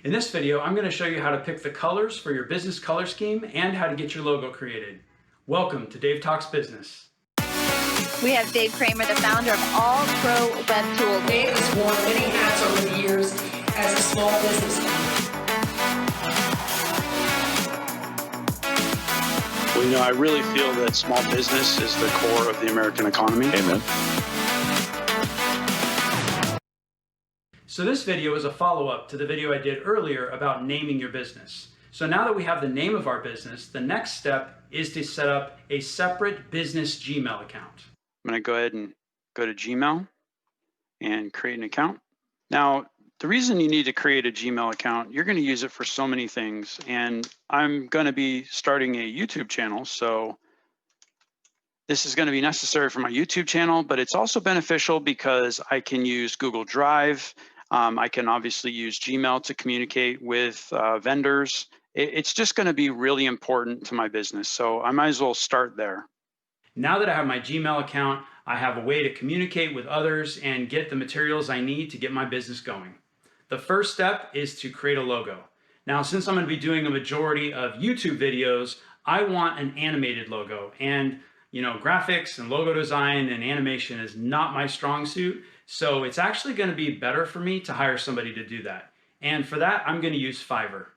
In this video, I'm going to show you how to pick the colors for your business color scheme and how to get your logo created. Welcome to Dave Talks Business. We have Dave Kramer, the founder of All Pro Web Tools. Dave has worn many hats over the years as a small business owner. Well, I really feel that small business is the core of the American economy. Amen. So this video is a follow-up to the video I did earlier about naming your business. So now that we have the name of our business, the next step is to set up a separate business Gmail account. I'm going to go ahead and go to Gmail and create an account. Now, the reason you need to create a Gmail account, you're going to use it for so many things. And I'm going to be starting a YouTube channel. So this is going to be necessary for my YouTube channel, but it's also beneficial because I can use Google Drive. I can obviously use Gmail to communicate with vendors. It's just going to be really important to my business. So I might as well start there. Now that I have my Gmail account, I have a way to communicate with others and get the materials I need to get my business going. The first step is to create a logo. Now, since I'm going to be doing a majority of YouTube videos, I want an animated logo. And graphics and logo design and animation is not my strong suit. So it's actually going to be better for me to hire somebody to do that. And for that, I'm going to use Fiverr.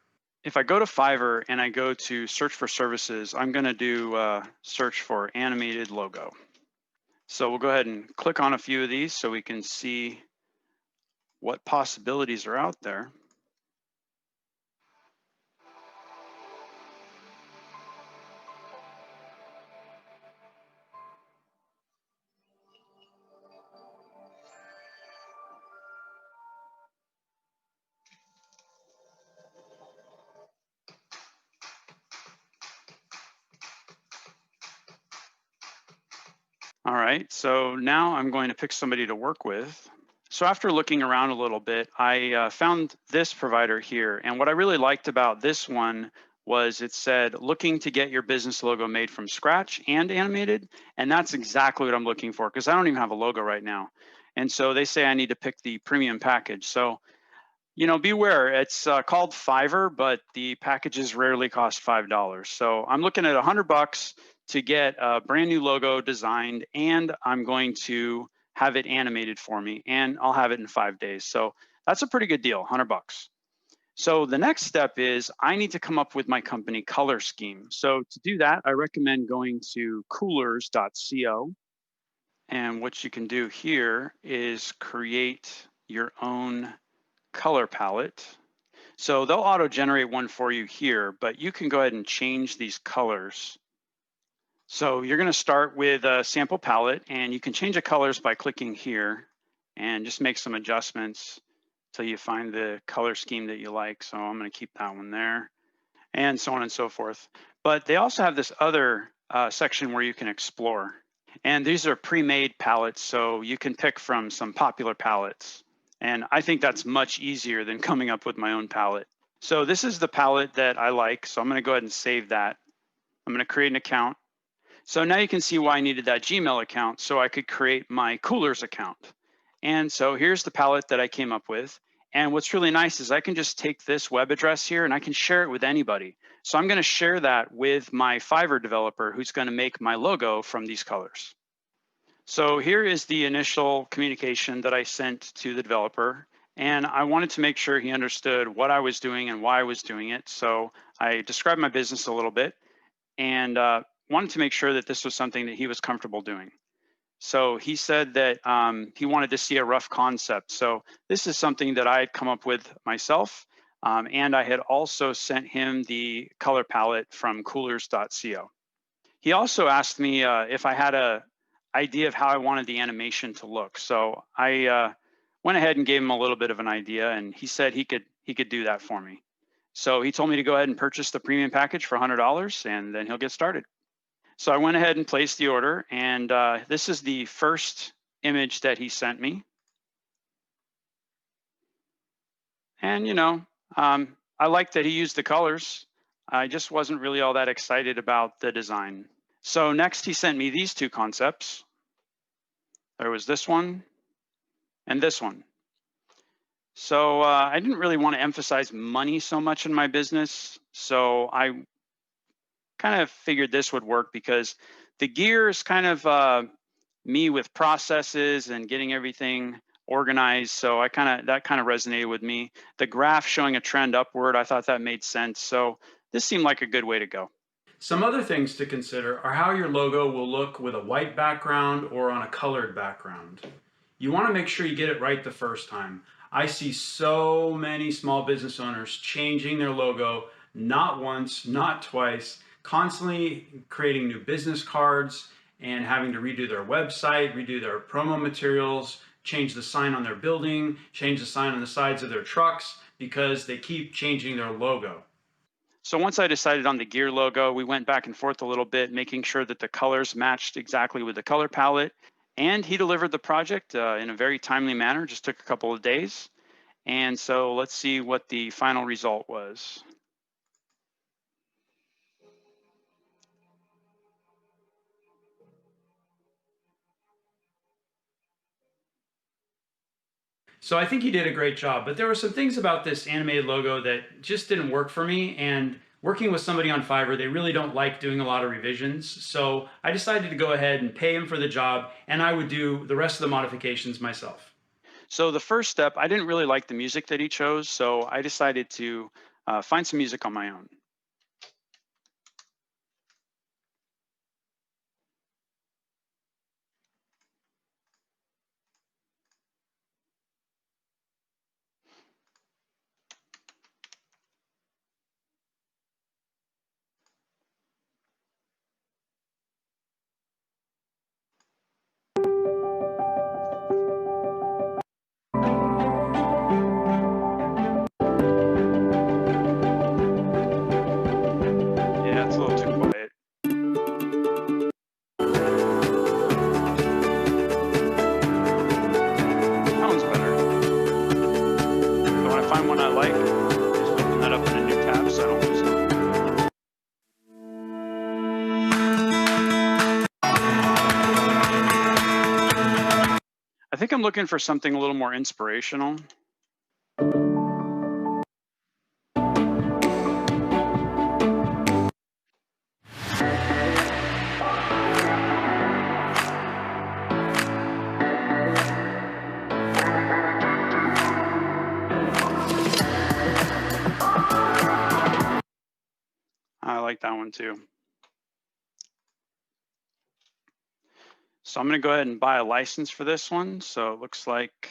If I go to Fiverr and I go to search for services, I'm going to do search for animated logo. So we'll go ahead and click on a few of these so we can see what possibilities are out there. All right, so now I'm going to pick somebody to work with. So after looking around a little bit, I found this provider here. And what I really liked about this one was it said, looking to get your business logo made from scratch and animated. And that's exactly what I'm looking for because I don't even have a logo right now. And so they say I need to pick the premium package. So, beware, it's called Fiverr, but the packages rarely cost $5. So I'm looking at $100 to get a brand new logo designed, and I'm going to have it animated for me, and I'll have it in 5 days. So that's a pretty good deal, $100. So the next step is I need to come up with my company color scheme. So to do that, I recommend going to coolers.co. And what you can do here is create your own color palette. So they'll auto-generate one for you here, but you can go ahead and change these colors. So you're going to start with a sample palette, and you can change the colors by clicking here and just make some adjustments till you find the color scheme that you like. So I'm going to keep that one there, and so on and so forth. But they also have this other section where you can explore. And these are pre-made palettes, so you can pick from some popular palettes. And I think that's much easier than coming up with my own palette. So this is the palette that I like. So I'm going to go ahead and save that. I'm going to create an account. So now you can see why I needed that Gmail account so I could create my Coolers account. And so here's the palette that I came up with. And what's really nice is I can just take this web address here and I can share it with anybody. So I'm going to share that with my Fiverr developer who's going to make my logo from these colors. So here is the initial communication that I sent to the developer. And I wanted to make sure he understood what I was doing and why I was doing it. So I described my business a little bit and wanted to make sure that this was something that he was comfortable doing. So he said that he wanted to see a rough concept. So this is something that I had come up with myself. And I had also sent him the color palette from coolers.co. He also asked me if I had an idea of how I wanted the animation to look. So I went ahead and gave him a little bit of an idea, and he said he could do that for me. So he told me to go ahead and purchase the premium package for $100, and then he'll get started. So I went ahead and placed the order, and this is the first image that he sent me. And I like that he used the colors. I just wasn't really all that excited about the design. So next he sent me these two concepts. There was this one and this one. So I didn't really want to emphasize money so much in my business. So I kind of figured this would work because the gear is kind of me with processes and getting everything organized. So that kind of resonated with me. The graph showing a trend upward, I thought that made sense. So this seemed like a good way to go. Some other things to consider are how your logo will look with a white background or on a colored background. You want to make sure you get it right the first time. I see so many small business owners changing their logo not once, not twice, constantly creating new business cards and having to redo their website, redo their promo materials, change the sign on their building, change the sign on the sides of their trucks because they keep changing their logo. So once I decided on the gear logo, we went back and forth a little bit, making sure that the colors matched exactly with the color palette. And he delivered the project in a very timely manner, just took a couple of days. And so let's see what the final result was. So I think he did a great job, but there were some things about this animated logo that just didn't work for me. And working with somebody on Fiverr, they really don't like doing a lot of revisions. So I decided to go ahead and pay him for the job, and I would do the rest of the modifications myself. So the first step, I didn't really like the music that he chose, so I decided to find some music on my own. Yeah, it's a little too quiet. That one's better. So when I find one I like, just open that up in a new tab so I don't lose it. I think I'm looking for something a little more inspirational. I like that one too. So I'm going to go ahead and buy a license for this one. So it looks like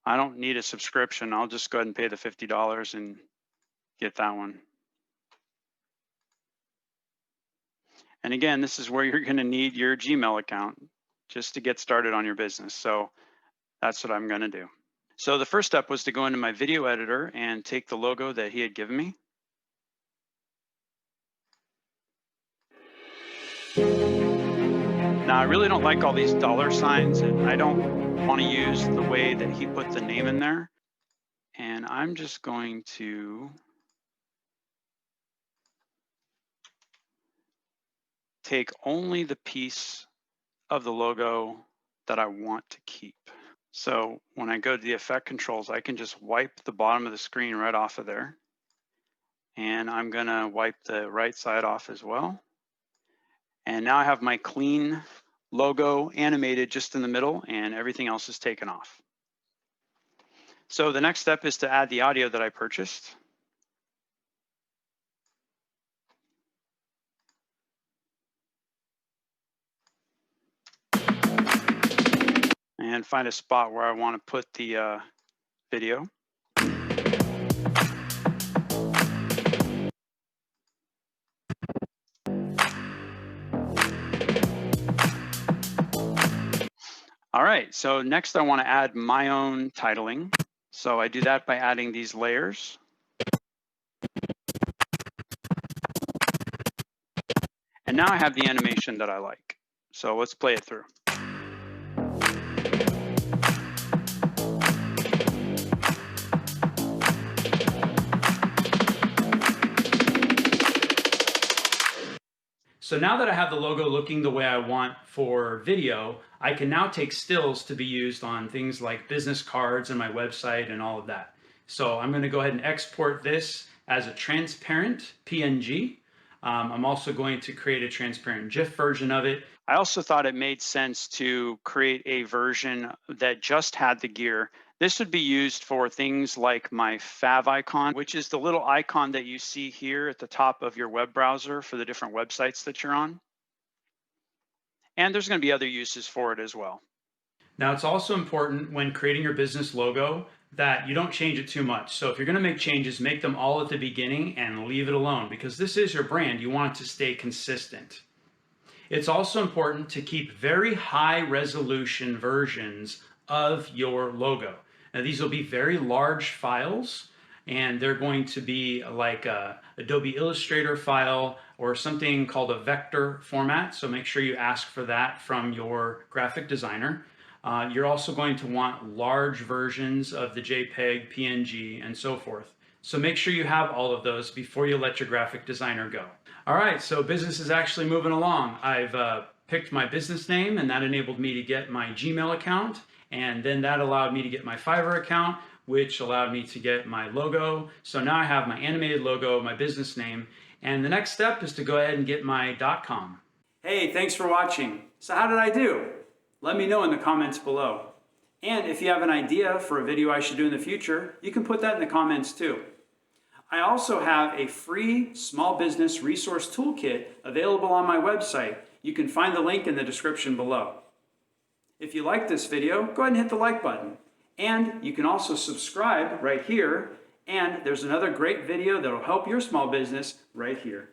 I don't need a subscription. I'll just go ahead and pay the $50 and get that one. And again, this is where you're going to need your Gmail account just to get started on your business. So that's what I'm going to do. So the first step was to go into my video editor and take the logo that he had given me. Now, I really don't like all these dollar signs, and I don't want to use the way that he put the name in there. And I'm just going to take only the piece of the logo that I want to keep. So when I go to the effect controls, I can just wipe the bottom of the screen right off of there. And I'm gonna wipe the right side off as well. And now I have my clean logo animated just in the middle, and everything else is taken off. So the next step is to add the audio that I purchased. And find a spot where I want to put the video. All right, so next I want to add my own titling. So I do that by adding these layers. And now I have the animation that I like. So let's play it through. So now that I have the logo looking the way I want for video, I can now take stills to be used on things like business cards and my website and all of that. So I'm going to go ahead and export this as a transparent PNG. I'm also going to create a transparent GIF version of it. I also thought it made sense to create a version that just had the gear. This would be used for things like my fav icon, which is the little icon that you see here at the top of your web browser for the different websites that you're on. And there's going to be other uses for it as well. Now, it's also important when creating your business logo that you don't change it too much. So if you're going to make changes, make them all at the beginning and leave it alone, because this is your brand. You want it to stay consistent. It's also important to keep very high resolution versions of your logo. Now, these will be very large files, and they're going to be like a Adobe Illustrator file or something called a vector format. So make sure you ask for that from your graphic designer. You're also going to want large versions of the JPEG, PNG, and so forth. So make sure you have all of those before you let your graphic designer go. All right, so business is actually moving along. I've picked my business name, and that enabled me to get my Gmail account, and then that allowed me to get my Fiverr account, which allowed me to get my logo. So now I have my animated logo, my business name, and the next step is to go ahead and get my .com. Hey, thanks for watching. So how did I do? Let me know in the comments below. And if you have an idea for a video I should do in the future, you can put that in the comments too. I also have a free small business resource toolkit available on my website. You can find the link in the description below. If you like this video, go ahead and hit the like button. And you can also subscribe right here. And there's another great video that will help your small business right here.